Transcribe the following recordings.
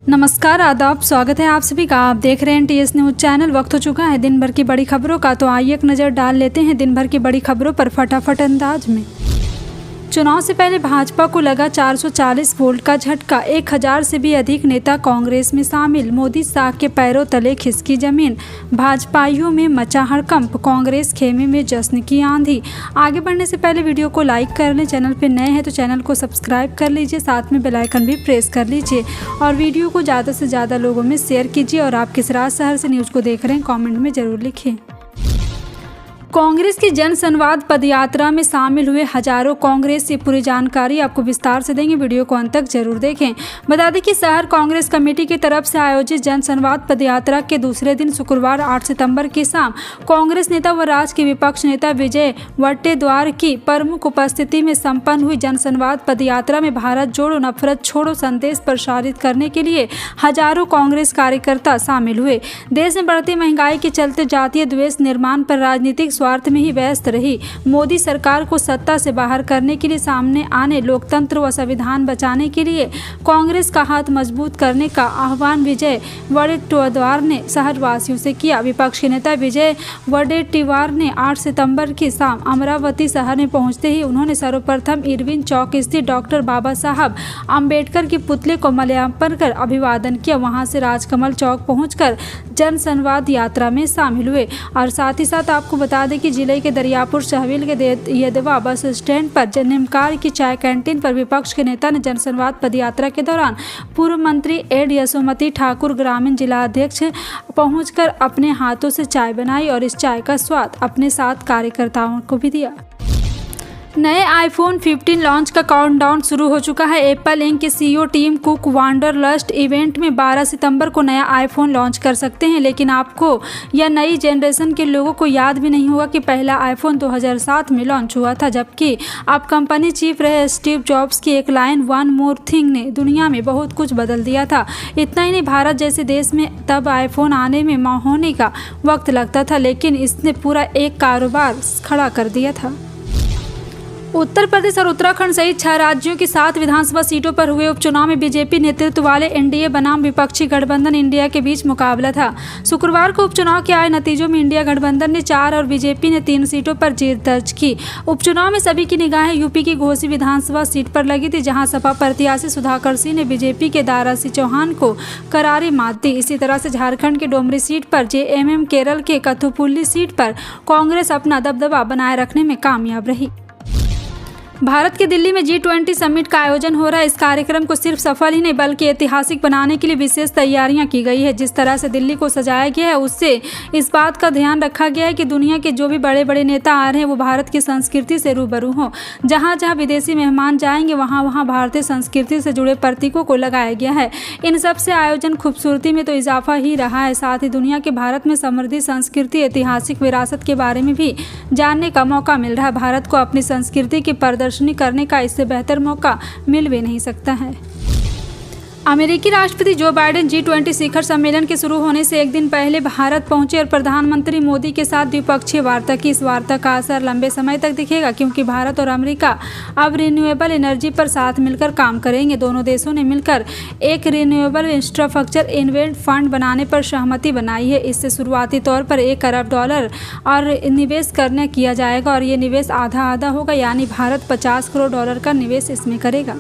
नमस्कार, आदाब, स्वागत है आप सभी का। आप देख रहे हैं टीएस न्यूज चैनल। वक्त हो चुका है दिन भर की बड़ी खबरों का, तो आइए एक नज़र डाल लेते हैं दिन भर की बड़ी खबरों पर फटाफट अंदाज में। चुनाव से पहले भाजपा को लगा 440 वोल्ट का झटका, 1000 से भी अधिक नेता कांग्रेस में शामिल। मोदी शाह के पैरों तले खिसकी जमीन, भाजपाइयों में मचा हड़कंप, कांग्रेस खेमे में जश्न की आंधी। आगे बढ़ने से पहले वीडियो को लाइक कर लें, चैनल पर नए हैं तो चैनल को सब्सक्राइब कर लीजिए, साथ में बेल आइकन भी प्रेस कर लीजिए और वीडियो को ज़्यादा से ज़्यादा लोगों में शेयर कीजिए। और आप किस राज शहर से न्यूज़ को देख रहे हैं कमेंट में ज़रूर लिखें। कांग्रेस की जन संवाद पदयात्रा में शामिल हुए हजारों कांग्रेस की पूरी जानकारी आपको विस्तार से देंगे, वीडियो को अंत तक जरूर देखें। बता दें कि शहर कांग्रेस कमेटी की तरफ से आयोजित जन संवाद पदयात्रा के दूसरे दिन शुक्रवार 8 सितंबर की शाम कांग्रेस नेता व राज्य के विपक्ष नेता विजय वट्टेद्वार की प्रमुख उपस्थिति में संपन्न हुई जन संवाद पदयात्रा में भारत जोड़ो नफरत छोड़ो संदेश प्रसारित करने के लिए हजारों कांग्रेस कार्यकर्ता शामिल हुए। देश में बढ़ती महंगाई के चलते जातीय द्वेष निर्माण पर राजनीतिक स्वार्थ में ही व्यस्त रही मोदी सरकार को सत्ता से बाहर करने के लिए सामने आने, लोकतंत्र व संविधान बचाने के लिए कांग्रेस का हाथ मजबूत करने का आह्वान विजय वडेट्टीवार ने शहरवासियों से किया। विपक्ष के नेता विजय वडेट्टीवार ने 8 सितंबर की शाम अमरावती शहर में पहुंचते ही उन्होंने सर्वप्रथम इरविन चौक स्थित डॉक्टर बाबा साहब अम्बेडकर के पुतले को माल्यार्पण कर अभिवादन किया। वहां से राजकमल चौक पहुंचकर जन संवाद यात्रा में शामिल हुए। और साथ ही साथ आपको बता दें कि जिले के दरियापुर शहविल के यदवा बस स्टैंड पर निमकार की चाय कैंटीन पर विपक्ष के नेता ने जनसंवाद पदयात्रा के दौरान पूर्व मंत्री एड यशोमती ठाकुर ग्रामीण जिला अध्यक्ष पहुंचकर अपने हाथों से चाय बनाई और इस चाय का स्वाद अपने साथ कार्यकर्ताओं को भी दिया। नए आईफोन 15 लॉन्च का काउंटडाउन शुरू हो चुका है। एप्पल इंक के सीईओ टीम कुक वांडरलस्ट इवेंट में 12 सितंबर को नया आईफोन लॉन्च कर सकते हैं, लेकिन आपको या नई जनरेशन के लोगों को याद भी नहीं होगा कि पहला आईफोन 2007 में लॉन्च हुआ था, जबकि अब कंपनी चीफ रहे स्टीव जॉब्स की एक लाइन वन मोर थिंग ने दुनिया में बहुत कुछ बदल दिया था। इतना ही नहीं, भारत जैसे देश में तब आईफोन आने में होने का वक्त लगता था, लेकिन इसने पूरा एक कारोबार खड़ा कर दिया था। उत्तर प्रदेश और उत्तराखंड सहित 6 राज्यों की 7 विधानसभा सीटों पर हुए उपचुनाव में बीजेपी नेतृत्व वाले एनडीए बनाम विपक्षी गठबंधन इंडिया के बीच मुकाबला था। शुक्रवार को उपचुनाव के आए नतीजों में इंडिया गठबंधन ने 4 और बीजेपी ने 3 सीटों पर जीत दर्ज की। उपचुनाव में सभी की निगाहें यूपी की घोसी विधानसभा सीट पर लगी थी, जहां सपा प्रत्याशी सुधाकर सिंह ने बीजेपी के दारा सिंह चौहान को करारी मात दी। इसी तरह से झारखंड के डोमरी सीट पर जेएमएम, केरल के कथुपुल्ली सीट पर कांग्रेस अपना दबदबा बनाए रखने में कामयाब रही। भारत के दिल्ली में G20 समिट का आयोजन हो रहा है। इस कार्यक्रम को सिर्फ सफल ही नहीं बल्कि ऐतिहासिक बनाने के लिए विशेष तैयारियां की गई है। जिस तरह से दिल्ली को सजाया गया है उससे इस बात का ध्यान रखा गया है कि दुनिया के जो भी बड़े बड़े नेता आ रहे हैं वो भारत की संस्कृति से रूबरू हों। जहां जहां विदेशी मेहमान जाएंगे वहां वहां भारतीय संस्कृति से जुड़े प्रतीकों को लगाया गया है। इन सब से आयोजन खूबसूरती में तो इजाफा ही रहा है, साथ ही दुनिया के भारत में समृद्धि संस्कृति, ऐतिहासिक विरासत के बारे में भी जानने का मौका मिल रहा है। भारत को अपनी संस्कृति की प्रदर्शनी करने का इससे बेहतर मौका मिल भी नहीं सकता है। अमेरिकी राष्ट्रपति जो बाइडेन G20 शिखर सम्मेलन के शुरू होने से एक दिन पहले भारत पहुंचे और प्रधानमंत्री मोदी के साथ द्विपक्षीय वार्ता की। इस वार्ता का असर लंबे समय तक दिखेगा, क्योंकि भारत और अमेरिका अब रिन्यूएबल एनर्जी पर साथ मिलकर काम करेंगे। दोनों देशों ने मिलकर एक रिन्यूएबल इंफ्रास्ट्रक्चर इन्वेस्टमेंट फंड बनाने पर सहमति बनाई है। इससे शुरुआती तौर पर $1 अरब और निवेश करने किया जाएगा और ये निवेश आधा आधा होगा, यानी भारत $50 करोड़ का निवेश इसमें करेगा।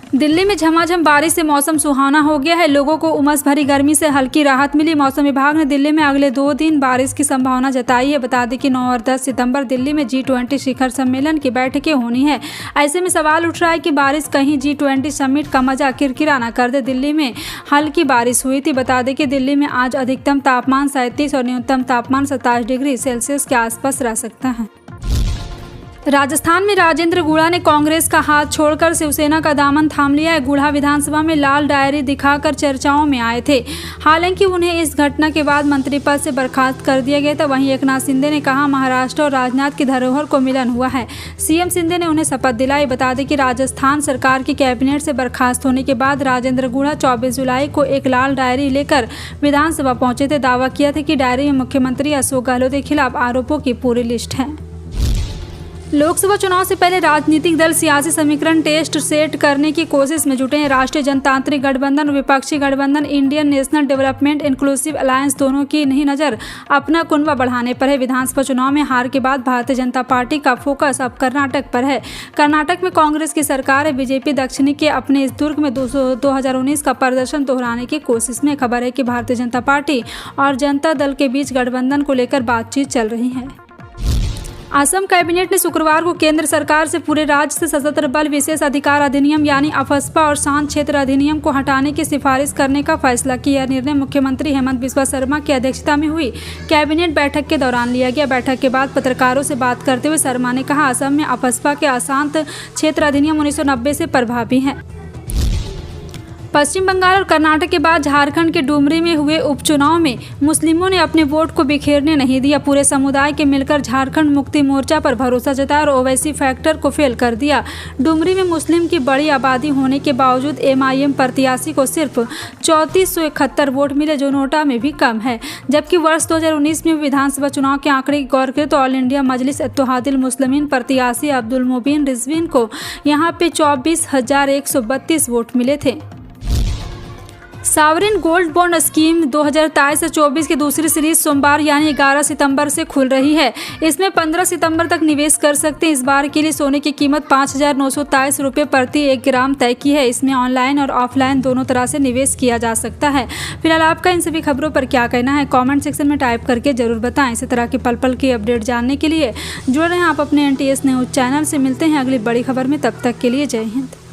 दिल्ली में झमाझम बारिश से मौसम सुहाना हो गया है। लोगों को उमस भरी गर्मी से हल्की राहत मिली। मौसम विभाग ने दिल्ली में अगले 2 दिन बारिश की संभावना जताई है। बता दें कि 9 और 10 सितंबर दिल्ली में G20 शिखर सम्मेलन की बैठकें होनी है। ऐसे में सवाल उठ रहा है कि बारिश कहीं G20 समिट का मजा किरकिरा ना कर दे। दिल्ली में हल्की बारिश हुई थी। बता दें कि दिल्ली में आज अधिकतम तापमान 37 और न्यूनतम तापमान 27 डिग्री सेल्सियस के आसपास रह सकता है। राजस्थान में राजेंद्र गुढ़ा ने कांग्रेस का हाथ छोड़कर शिवसेना का दामन थाम लिया है। गुढ़ा विधानसभा में लाल डायरी दिखाकर चर्चाओं में आए थे। हालांकि उन्हें इस घटना के बाद मंत्री पद से बर्खास्त कर दिया गया था। वहीं एकनाथ शिंदे ने कहा महाराष्ट्र और राजनाथ की धरोहर को मिलन हुआ है। सीएम शिंदे ने उन्हें शपथ दिलाई। बता दें कि राजस्थान सरकार की कैबिनेट से बर्खास्त होने के बाद राजेंद्र गुढ़ा 24 जुलाई को एक लाल डायरी लेकर विधानसभा पहुंचे थे। दावा किया था कि डायरी में मुख्यमंत्री अशोक गहलोत के खिलाफ आरोपों की पूरी लिस्ट है। लोकसभा चुनाव से पहले राजनीतिक दल सियासी समीकरण टेस्ट सेट करने की कोशिश में जुटे हैं। राष्ट्रीय जनतांत्रिक गठबंधन और विपक्षी गठबंधन Indian national development inclusive alliance दोनों की नहीं नज़र अपना कुनबा बढ़ाने पर है। विधानसभा चुनाव में हार के बाद भारतीय जनता पार्टी का फोकस अब कर्नाटक पर है। कर्नाटक में कांग्रेस की सरकार है। बीजेपी दक्षिणी के अपने इस दुर्ग में 2019 का प्रदर्शन दोहराने की कोशिश में। खबर है कि भारतीय जनता पार्टी और जनता दल के बीच गठबंधन को लेकर बातचीत चल रही है। असम कैबिनेट ने शुक्रवार को केंद्र सरकार से पूरे राज्य से सशस्त्र बल विशेष अधिकार अधिनियम यानी अफस्पा और शांत क्षेत्र अधिनियम को हटाने की सिफारिश करने का फैसला किया। यह निर्णय मुख्यमंत्री हेमंत बिस्वा शर्मा की अध्यक्षता में हुई कैबिनेट बैठक के दौरान लिया गया। बैठक के बाद पत्रकारों से बात करते हुए शर्मा ने कहा, असम में अफस्पा के अशांत क्षेत्र अधिनियम 1990 से प्रभावी है। पश्चिम बंगाल और कर्नाटक के बाद झारखंड के डुमरी में हुए उपचुनाव में मुस्लिमों ने अपने वोट को बिखेरने नहीं दिया। पूरे समुदाय के मिलकर झारखंड मुक्ति मोर्चा पर भरोसा जताया और ओवैसी फैक्टर को फेल कर दिया। डुमरी में मुस्लिम की बड़ी आबादी होने के बावजूद एमआईएम प्रत्याशी को सिर्फ 3471 वोट मिले, जो नोटा में भी कम है। जबकि वर्ष 2019 में विधानसभा चुनाव के आंकड़े की गौर करें तो ऑल इंडिया मजलिस इत्तेहादुल मुस्लिमीन प्रत्याशी अब्दुल मुबीन रिजवीन को यहाँ पे 24,132 वोट मिले थे। सावरिन गोल्ड बॉन्ड स्कीम 2023 से 24 की दूसरी सीरीज सोमवार यानी 11 सितंबर से खुल रही है। इसमें 15 सितंबर तक निवेश कर सकते हैं। इस बार के लिए सोने की कीमत 5,923 रुपये प्रति 1 ग्राम तय की है। इसमें ऑनलाइन और ऑफलाइन दोनों तरह से निवेश किया जा सकता है। फिलहाल आपका इन सभी खबरों पर क्या कहना है, कॉमेंट सेक्शन में टाइप करके जरूर बताएं। इसी तरह के पल पल की अपडेट जानने के लिए जुड़ रहे हैं आप अपने NTS न्यूज़ चैनल से। मिलते हैं अगली बड़ी खबर में, तब तक के लिए जय हिंद।